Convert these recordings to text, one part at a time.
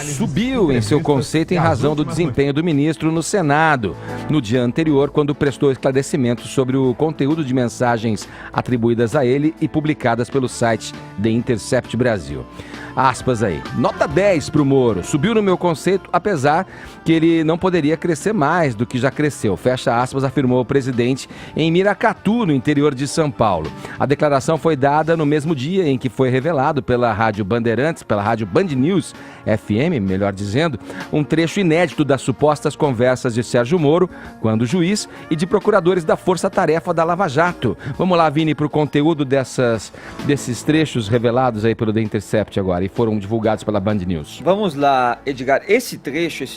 subiu em seu conceito em razão do desempenho do ministro no Senado, no dia anterior, quando prestou esclarecimentos sobre o conteúdo de mensagens atribuídas a ele e publicadas pelo site The Intercept Brasil. Aspas aí. Nota 10 para o Moro. Subiu no meu conceito, apesar que ele não poderia crescer mais do que já cresceu. Fecha aspas, afirmou o presidente em Miracatu, no interior de São Paulo. A declaração foi dada no mesmo dia em que foi revelado pela Rádio Bandeirantes, pela Rádio Band News FM, melhor dizendo, um trecho inédito das supostas conversas de Sérgio Moro, quando juiz, e de procuradores da Força Tarefa da Lava Jato. Vamos lá, Vini, para o conteúdo desses trechos revelados aí pelo The Intercept agora e foram divulgados pela Band News. Vamos lá, Edgar. Esse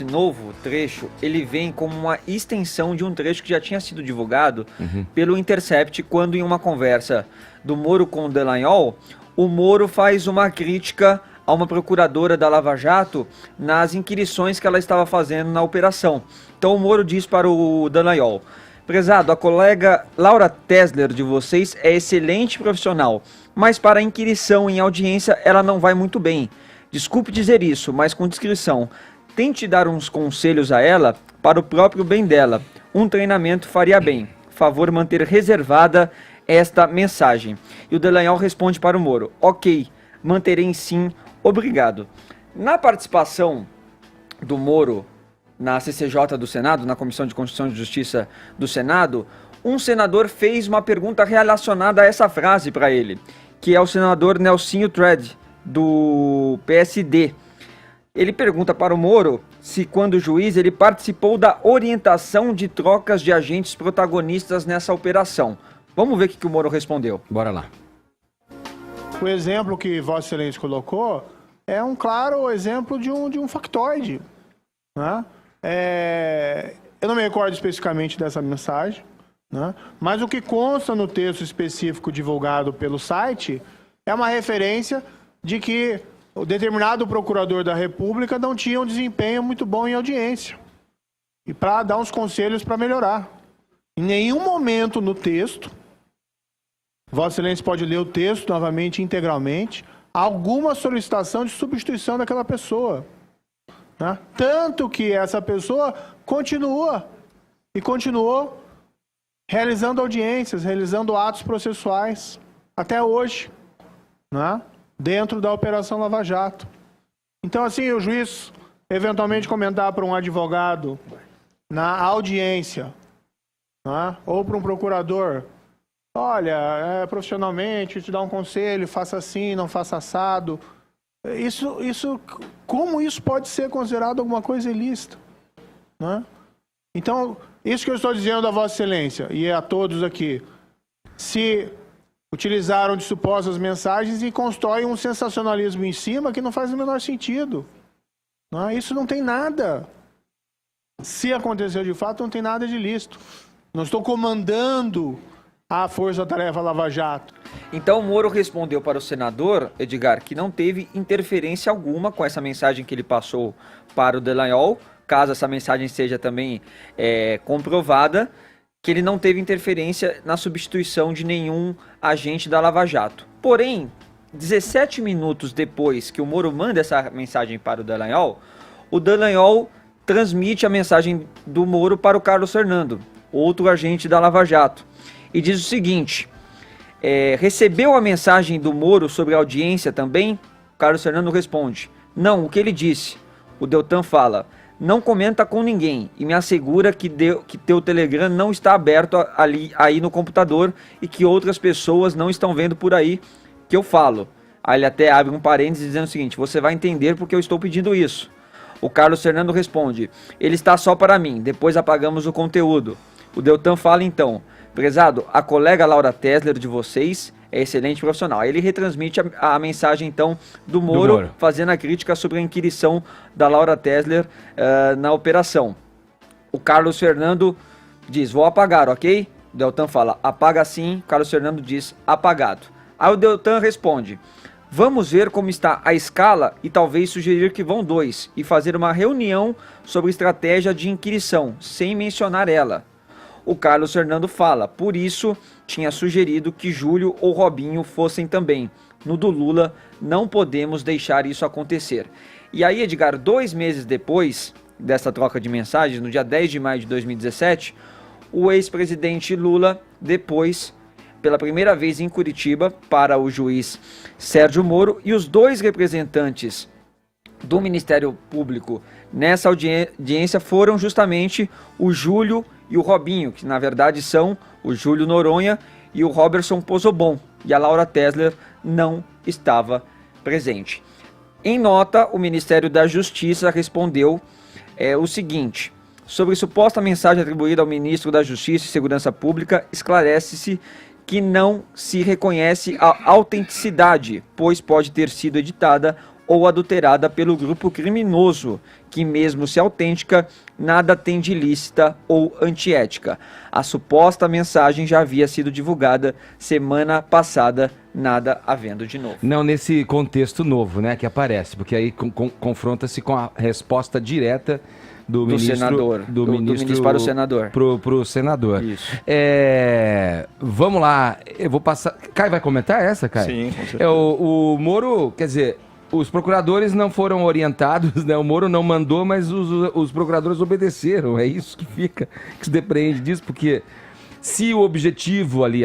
novo trecho, ele vem como uma extensão de um trecho que já tinha sido divulgado pelo Intercept, quando em uma conversa do Moro com o Dallagnol, o Moro faz uma crítica a uma procuradora da Lava Jato nas inquirições que ela estava fazendo na operação. Então o Moro diz para o Dallagnol: prezado, a colega Laura Tesler de vocês é excelente profissional, mas para a inquirição em audiência ela não vai muito bem. Desculpe dizer isso, mas com discrição. Tente dar uns conselhos a ela para o próprio bem dela. Um treinamento faria bem. Favor manter reservada esta mensagem. E o Dallagnol responde para o Moro: ok, manterei sim, obrigado. Na participação do Moro na CCJ do Senado, na Comissão de Constituição e Justiça do Senado, um senador fez uma pergunta relacionada a essa frase para ele, que é o senador Nelsinho Trade, do PSD. Ele pergunta para o Moro se, quando juiz, ele participou da orientação de trocas de agentes protagonistas nessa operação. Vamos ver o que o Moro respondeu. Bora lá. O exemplo que Vossa Excelência colocou é um claro exemplo de um factoide, né? Eu não me recordo especificamente dessa mensagem, né? Mas o que consta no texto específico divulgado pelo site é uma referência de que o determinado procurador da República não tinha um desempenho muito bom em audiência e para dar uns conselhos para melhorar. Em nenhum momento no texto, Vossa Excelência pode ler o texto novamente, integralmente, alguma solicitação de substituição daquela pessoa, né? Tanto que essa pessoa continuou realizando audiências, realizando atos processuais, até hoje, né? Dentro da Operação Lava Jato. Então, assim, o juiz eventualmente comentar para um advogado na audiência, né? Ou para um procurador: olha, profissionalmente, te dar um conselho, faça assim, não faça assado. Como isso pode ser considerado alguma coisa ilícita, né? Então, isso que eu estou dizendo a Vossa Excelência e a todos aqui, se utilizaram de supostas mensagens e constroem um sensacionalismo em cima que não faz o menor sentido, né? Isso não tem nada. Se aconteceu de fato, não tem nada de ilícito. Não estou comandando a Força-Tarefa Lava Jato. Então o Moro respondeu para o senador, Edgar, que não teve interferência alguma com essa mensagem que ele passou para o Dallagnol, caso essa mensagem seja também comprovada, que ele não teve interferência na substituição de nenhum agente da Lava Jato. Porém, 17 minutos depois que o Moro manda essa mensagem para o Dallagnol transmite a mensagem do Moro para o Carlos Fernando, outro agente da Lava Jato, e diz o seguinte: recebeu a mensagem do Moro sobre a audiência também? Carlos Fernando responde: não, o que ele disse? O Deltan fala: não comenta com ninguém e me assegura que teu Telegram não está aberto aí no computador e que outras pessoas não estão vendo por aí que eu falo. Aí ele até abre um parênteses dizendo o seguinte: você vai entender porque eu estou pedindo isso. O Carlos Fernando responde: ele está só para mim, depois apagamos o conteúdo. O Deltan fala então: prezado, a colega Laura Tesler de vocês é excelente profissional. Aí ele retransmite a mensagem então do Moro, fazendo a crítica sobre a inquirição da Laura Tesler na operação. O Carlos Fernando diz: vou apagar, ok? O Deltan fala: apaga sim. Carlos Fernando diz: apagado. Aí o Deltan responde: vamos ver como está a escala e talvez sugerir que vão 2 e fazer uma reunião sobre estratégia de inquirição, sem mencionar ela. O Carlos Fernando fala: por isso tinha sugerido que Júlio ou Robinho fossem também. No do Lula, não podemos deixar isso acontecer. E aí, Edgar, 2 meses depois dessa troca de mensagens, no dia 10 de maio de 2017, o ex-presidente Lula depôs pela primeira vez em Curitiba para o juiz Sérgio Moro, e os 2 representantes do Ministério Público nessa audiência foram justamente o Júlio e o Robinho, que na verdade são o Júlio Noronha e o Roberson Pozobon, e a Laura Tesler não estava presente. Em nota, o Ministério da Justiça respondeu o seguinte: sobre suposta mensagem atribuída ao ministro da Justiça e Segurança Pública, esclarece-se que não se reconhece a autenticidade, pois pode ter sido editada ou adulterada pelo grupo criminoso, que mesmo se autêntica, nada tem de ilícita ou antiética. A suposta mensagem já havia sido divulgada semana passada, nada havendo de novo. Não nesse contexto novo, né, que aparece, porque aí confronta-se com a resposta direta do ministro, senador, do ministro para o senador. Pro senador. Isso. Vamos lá, eu vou passar... Caio vai comentar essa, Caio? Sim, com certeza. O Moro, quer dizer, os procuradores não foram orientados, né? O Moro não mandou, mas os procuradores obedeceram. É isso que fica, que se depreende disso, porque se o objetivo ali,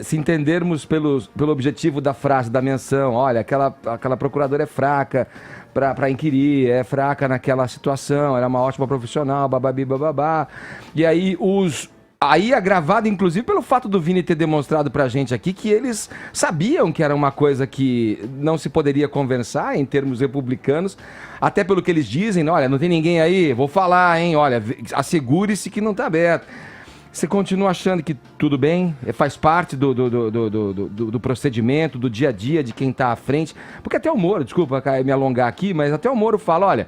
se entendermos pelo objetivo da frase, da menção, olha, aquela procuradora é fraca para inquirir, é fraca naquela situação, ela é uma ótima profissional, bababi, bababá. E aí Aí agravado, inclusive, pelo fato do Vini ter demonstrado pra gente aqui que eles sabiam que era uma coisa que não se poderia conversar em termos republicanos, até pelo que eles dizem, olha, não tem ninguém aí, vou falar, hein, olha, assegure-se que não tá aberto. Você continua achando que tudo bem? Faz parte do procedimento, do dia a dia de quem tá à frente? Porque até o Moro, desculpa me alongar aqui, mas até o Moro fala, olha...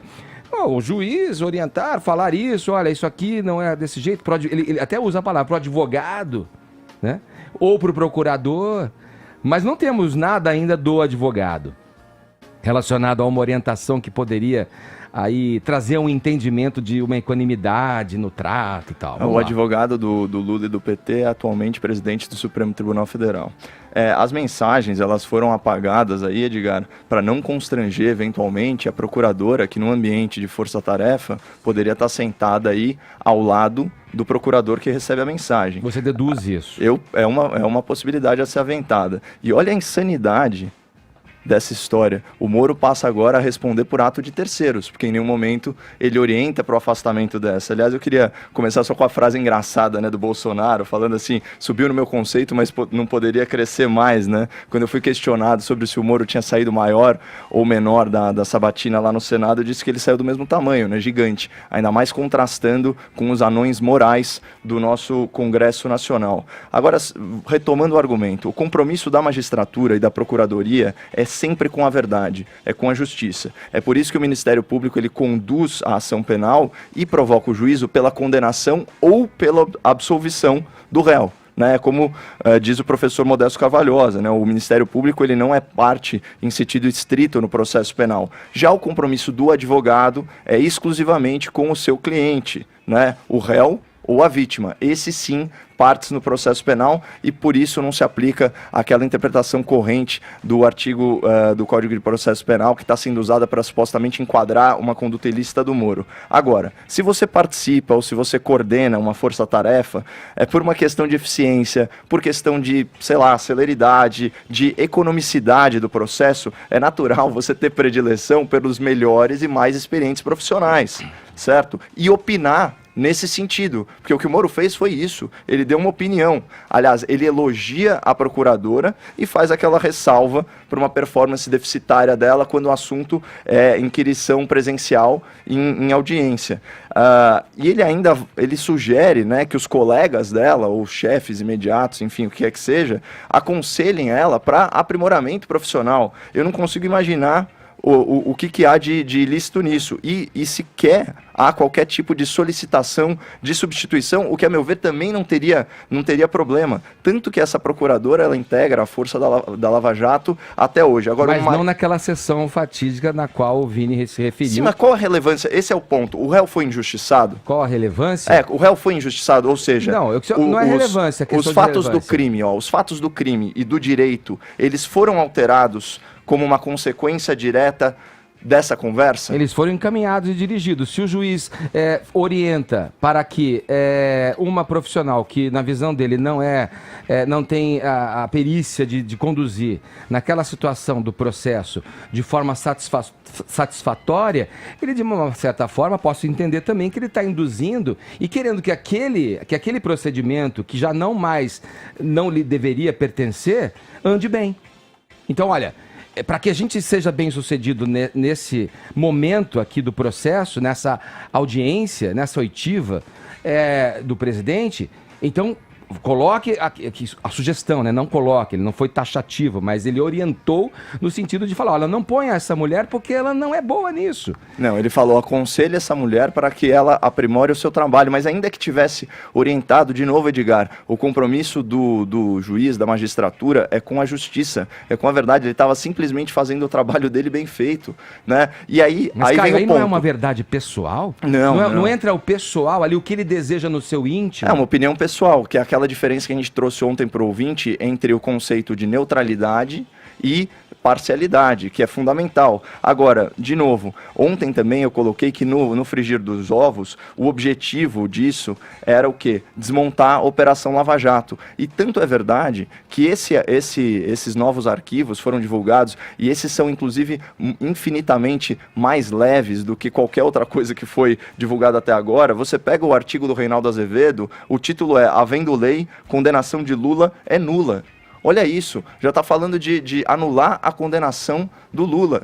O juiz orientar, falar isso, olha, isso aqui não é desse jeito, ele até usa a palavra pro advogado, né? Ou pro procurador, mas não temos nada ainda do advogado relacionado a uma orientação que poderia aí trazer um entendimento de uma equanimidade no trato e tal. O advogado do Lula e do PT é atualmente presidente do Supremo Tribunal Federal. As mensagens, elas foram apagadas aí, Edgar, para não constranger eventualmente a procuradora que no ambiente de força-tarefa poderia estar sentada aí ao lado do procurador que recebe a mensagem. Você deduz isso? É uma possibilidade a ser aventada. E olha a insanidade dessa história. O Moro passa agora a responder por ato de terceiros, porque em nenhum momento ele orienta para o afastamento dessa. Aliás, eu queria começar só com a frase engraçada, né, do Bolsonaro, falando assim, subiu no meu conceito, mas não poderia crescer mais, né? Quando eu fui questionado sobre se o Moro tinha saído maior ou menor da sabatina lá no Senado, eu disse que ele saiu do mesmo tamanho, né, gigante, ainda mais contrastando com os anões morais do nosso Congresso Nacional. Agora, retomando o argumento, o compromisso da magistratura e da procuradoria é sempre com a verdade, é com a justiça. É por isso que o Ministério Público ele conduz a ação penal e provoca o juízo pela condenação ou pela absolvição do réu. Né, como diz o professor Modesto Carvalhosa, né, o Ministério Público ele não é parte em sentido estrito no processo penal. Já o compromisso do advogado é exclusivamente com o seu cliente, né, o réu ou a vítima. Esse sim partes no processo penal e por isso não se aplica aquela interpretação corrente do artigo do Código de Processo Penal que está sendo usada para supostamente enquadrar uma conduta ilícita do Moro. Agora, se você participa ou se você coordena uma força-tarefa, é por uma questão de eficiência, por questão de, sei lá, celeridade, de economicidade do processo, é natural você ter predileção pelos melhores e mais experientes profissionais, certo? E opinar nesse sentido, porque o que o Moro fez foi isso, ele deu uma opinião, aliás, ele elogia a procuradora e faz aquela ressalva para uma performance deficitária dela quando o assunto é inquirição presencial em audiência. E ele sugere, né, que os colegas dela, ou chefes imediatos, enfim, o que é que seja, aconselhem ela para aprimoramento profissional. Eu não consigo imaginar o que há de ilícito nisso. E sequer há qualquer tipo de solicitação de substituição, o que, a meu ver, também não teria problema. Tanto que essa procuradora, ela integra a força da Lava Jato até hoje. Agora, mas não naquela sessão fatídica na qual o Vini se referiu. Sim, mas qual a relevância? Esse é o ponto. O réu foi injustiçado? Qual a relevância? O réu foi injustiçado, ou seja... Não é relevância, os fatos do crime, os fatos do crime e do direito, eles foram alterados como uma consequência direta dessa conversa? Eles foram encaminhados e dirigidos. Se o juiz orienta para que uma profissional que, na visão dele, não tem a perícia de conduzir naquela situação do processo de forma satisfatória, ele, de uma certa forma, posso entender também que ele está induzindo e querendo que aquele procedimento, que já não lhe deveria pertencer, ande bem. Então, olha, para que a gente seja bem sucedido nesse momento aqui do processo, nessa audiência, nessa oitiva do presidente, então coloque aqui a sugestão, né? Não coloque, ele não foi taxativo, mas ele orientou no sentido de falar, olha, não ponha essa mulher porque ela não é boa nisso. Não, ele falou, aconselhe essa mulher para que ela aprimore o seu trabalho, mas ainda que tivesse orientado, de novo, Edgar, o compromisso do juiz, da magistratura, é com a justiça, é com a verdade, ele estava simplesmente fazendo o trabalho dele bem feito, né? E aí, mas, aí Caio, vem o ponto. Não é uma verdade pessoal? Não entra o pessoal ali, o que ele deseja no seu íntimo? É uma opinião pessoal, que é aquela diferença que a gente trouxe ontem para o ouvinte entre o conceito de neutralidade e parcialidade, que é fundamental. Agora, de novo, ontem também eu coloquei que no frigir dos ovos, o objetivo disso era o quê? Desmontar a Operação Lava Jato. E tanto é verdade que esses novos arquivos foram divulgados, e esses são, inclusive, infinitamente mais leves do que qualquer outra coisa que foi divulgada até agora. Você pega o artigo do Reinaldo Azevedo, o título é "Havendo lei, condenação de Lula é nula". Olha isso, já está falando de anular a condenação do Lula.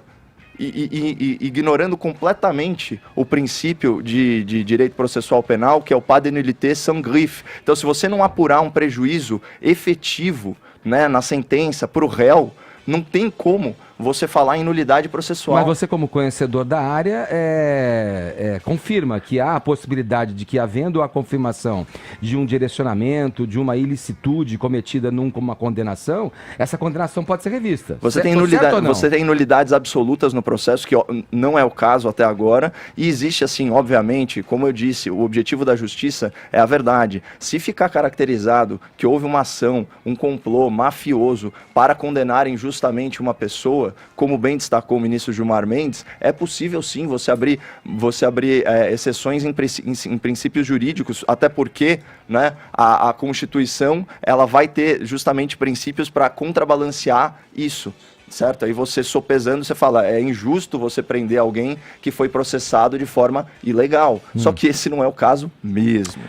E ignorando completamente o princípio de direito processual penal, que é o pas de nullité sans griffe. Então, se você não apurar um prejuízo efetivo, né, na sentença para o réu, não tem como você falar em nulidade processual. Mas você, como conhecedor da área, confirma que há a possibilidade de que, havendo a confirmação de um direcionamento, de uma ilicitude cometida numa condenação, essa condenação pode ser revista. Você tem nulidades absolutas no processo, que não é o caso até agora, e existe, assim, obviamente, como eu disse, o objetivo da justiça é a verdade. Se ficar caracterizado que houve uma ação, um complô mafioso para condenar injustamente uma pessoa, como bem destacou o ministro Gilmar Mendes, é possível sim você abrir exceções em princípios jurídicos, até porque, né, a Constituição ela vai ter justamente princípios para contrabalancear isso. Certo? Aí você sopesando, você fala, é injusto você prender alguém que foi processado de forma ilegal. Só que esse não é o caso mesmo.